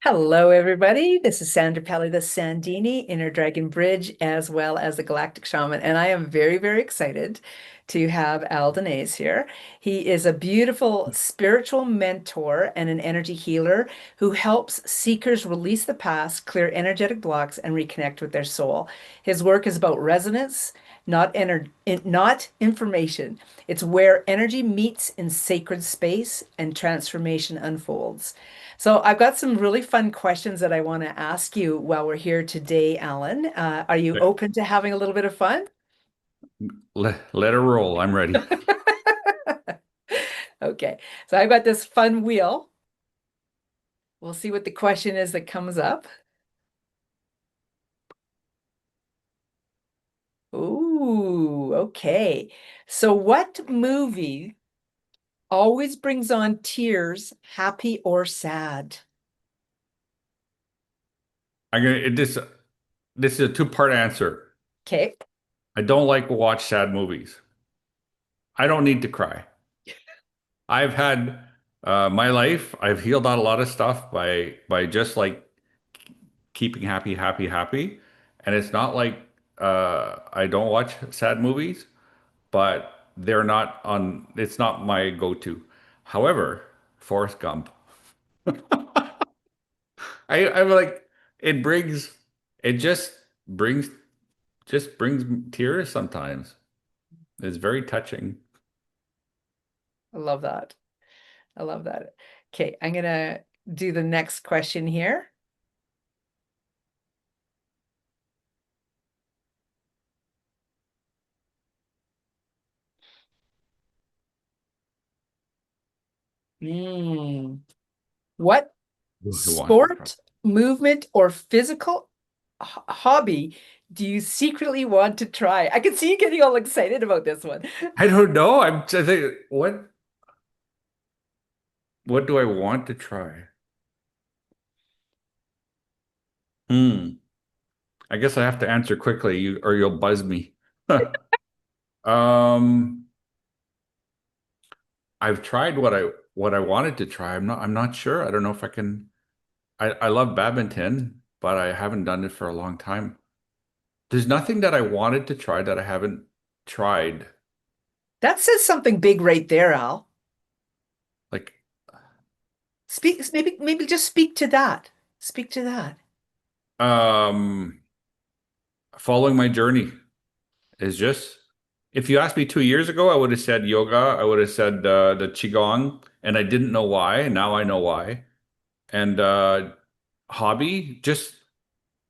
Hello, everybody. This is Sandra Pelly, the Sandini, Inner Dragon Bridge, as well as the Galactic Shaman. And I am very, very excited to have Al Danais here. He is a beautiful spiritual mentor and an energy healer who helps seekers release the past, clear energetic blocks, and reconnect with their soul. His work is about resonance, not information. It's where energy meets in sacred space and transformation unfolds. So I've got some really fun questions that I want to ask you while we're here today, Alan. Are you open to having a little bit of fun? Let her roll. I'm ready. Okay, so I've got this fun wheel. We'll see what the question is that comes up. Ooh, okay. So what movie always brings on tears, happy or sad? I'm gonna this is a two-part answer. Okay. I don't like to watch sad movies. I don't need to cry. I've had my life. I've healed out a lot of stuff by just like keeping happy, happy, happy. And it's not like I don't watch sad movies, but they're not on. It's not my go-to. However, Forrest Gump. I'm like it brings it brings just brings tears sometimes. It's very touching. I love that. I love that. Okay, I'm gonna do the next question here. Hmm. What Who wants to try? sport, movement, or physical hobby do you secretly want to try? I can see you getting all excited about this one. I don't know. I'm just thinking, what do I want to try? Hmm. I guess I have to answer quickly, or you'll buzz me. Um, I've tried what I wanted to try. I'm not sure. I don't know if I can. I love badminton, but I haven't done it for a long time. There's nothing that I wanted to try that I haven't tried. That says something big right there, Al. Like, Speak, maybe just speak to that. Speak to that. um, following my journey is just, if you asked me 2 years ago, I would have said yoga. I would have said the qigong, and I didn't know why. And now I know why. And hobby, just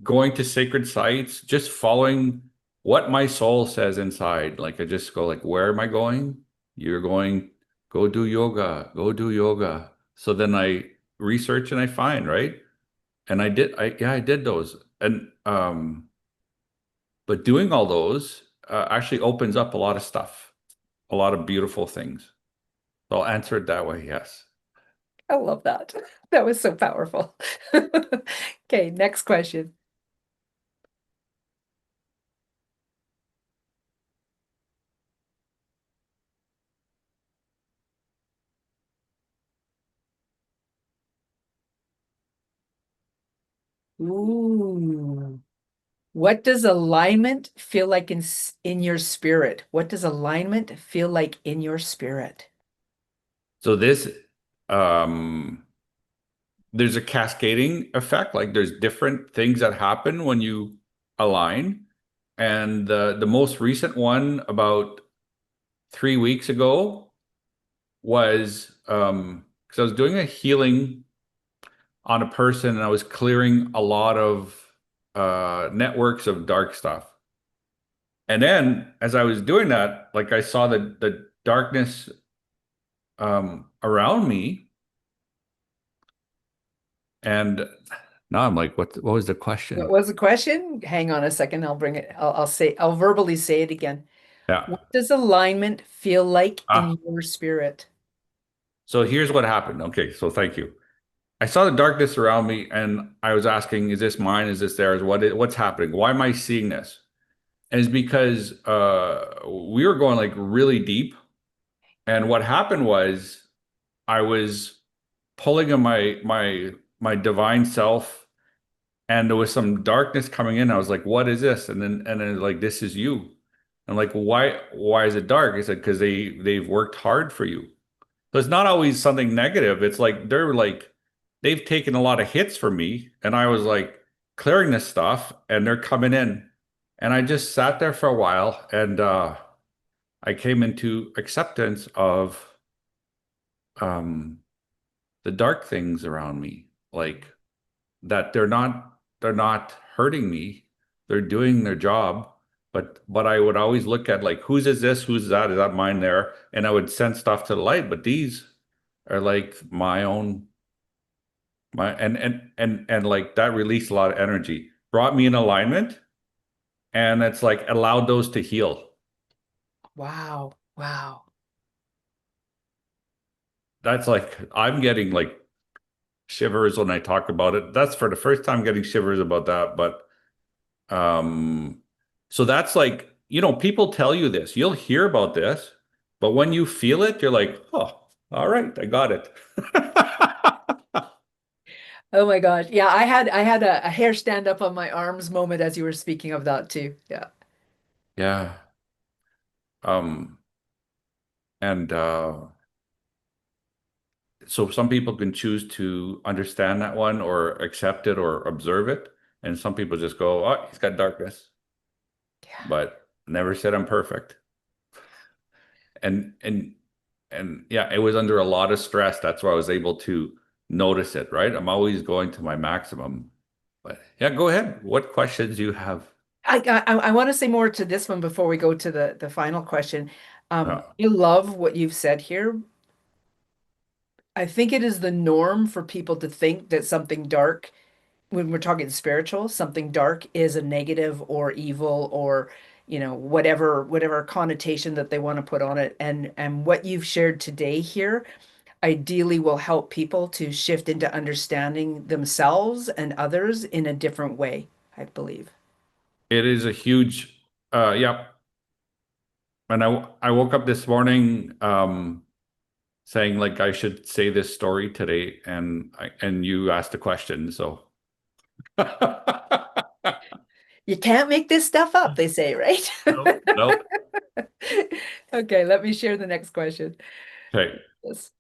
going to sacred sites, just following what my soul says inside. Like I just go like, where am I going? You're going, go do yoga, go do yoga. So then I research and I find, right? And I did those. And but doing all those actually opens up a lot of stuff, a lot of beautiful things. So I'll answer it that way, yes. I love that. That was so powerful. Okay, next question. Ooh. What does alignment feel like in your spirit? What does alignment feel like in your spirit? So this um there's a cascading effect. Like there's different things that happen when you align. And the most recent one about 3 weeks ago was because I was doing a healing on a person and I was clearing a lot of networks of dark stuff. And then as I was doing that, like I saw the darkness around me, and now I'm like, what was the What question? was the question? Hang on a second. I'll bring it. I'll verbally say it again. Yeah. What does alignment feel like Ah, in your spirit? so here's what happened. Okay, so thank you. I saw the darkness around me and I was asking, is this mine? Is this theirs? What's happening? Why am I seeing this? And it's because we were going like really deep. And what happened was I was pulling on my my divine self, and there was some darkness coming in. I was like, "What is this?" And then like, "This is you." I'm like, "Why is it dark?" He said, "Because they've worked hard for you." So it's not always something negative. It's like they've taken a lot of hits for me, and I was like clearing this stuff, and they're coming in, and I just sat there for a while, and I came into acceptance of um, the dark things around me, like that they're not hurting me. They're doing their job. But I would always look at like whose is this? Who's that? Is that mine there? And I would send stuff to the light. But these are like my own my and like that released a lot of energy, brought me in alignment, and it's like allowed those to heal. Wow. Wow. That's like I'm getting like shivers when I talk about it. That's for the first time getting shivers about that. But so that's like, people tell you this. You'll hear about this, but when you feel it, you're like, oh, all right, I got it. Oh my gosh. Yeah, I had a hair stand up on my arms moment as you were speaking of that too. Yeah. Yeah. Um, and so some people can choose to understand that one or accept it or observe it. And some people just go, oh, he's got darkness, Yeah. but never said I'm perfect. And yeah, it was under a lot of stress. That's why I was able to notice it, right? I'm always going to my maximum. But yeah, go ahead. What questions do you have? I want to say more to this one before we go to the final question. Uh, I love what you've said here. I think it is the norm for people to think that something dark, when we're talking spiritual, something dark is a negative or evil or, whatever connotation that they want to put on it. And what you've shared today here ideally will help people to shift into understanding themselves and others in a different way, I believe. it is a huge, yeah. And I woke up this morning saying like I should say this story today, and you asked a question, so You can't make this stuff up, they say, right? nope, nope. Okay, let me share the next question. Okay. Yes.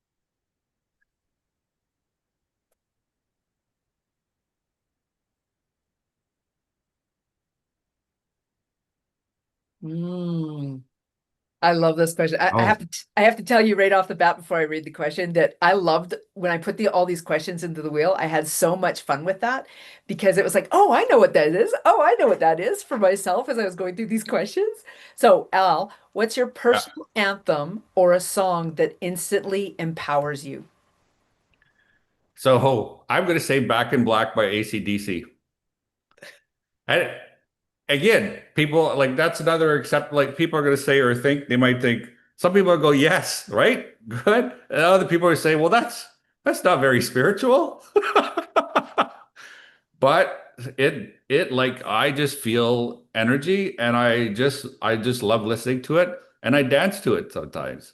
Mm. I love this question. I have Oh, to tell you right off the bat before I read the question that I loved when I put all these questions into the wheel. I had so much fun with that because it was like, oh, I know what that is. Oh, I know what that is for myself as I was going through these questions. So, Al, what's your yeah. personal anthem or a song that instantly empowers you? So I'm going to say Back in Black by AC/DC. And again, people like that's another except like people are going to say or think they might think some people go yes, right? Good. And other people are saying, well, that's not very spiritual. But it like I just feel energy and I just love listening to it and I dance to it sometimes.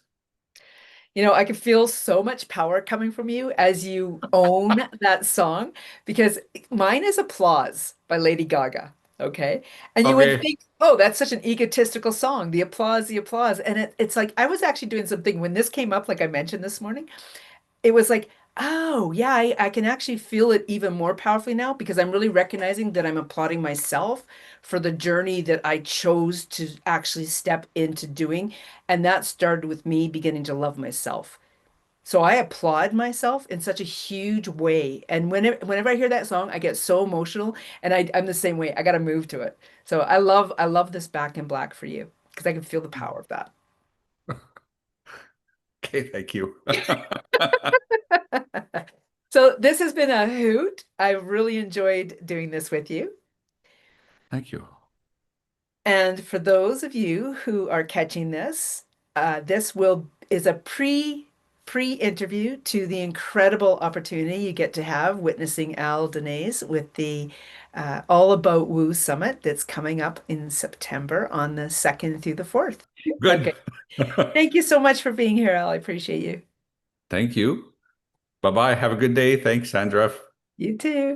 I can feel so much power coming from you as you own that song because mine is Applause by Lady Gaga. Okay. And you would Okay. think, oh, that's such an egotistical song, the applause, the applause. And it's like, I was actually doing something when this came up, like I mentioned this morning it was like, oh, yeah, I can actually feel it even more powerfully now because I'm really recognizing that I'm applauding myself for the journey that I chose to actually step into doing. And that started with me beginning to love myself. So I applaud myself in such a huge way. And whenever I hear that song, I get so emotional and I'm the same way. I got to move to it. So I love this Back in Black for you because I can feel the power of that. Okay, thank you. So this has been a hoot. I've really enjoyed doing this with you. Thank you. And for those of you who are catching this, this will is a pre-interview to the incredible opportunity you get to have witnessing Al Danais with the All About Woo Summit that's coming up in September on the 2nd through the 4th. Good. Okay. Thank you so much for being here, Al. I appreciate you. Thank you. Bye-bye. Have a good day. Thanks, Sandra. You too.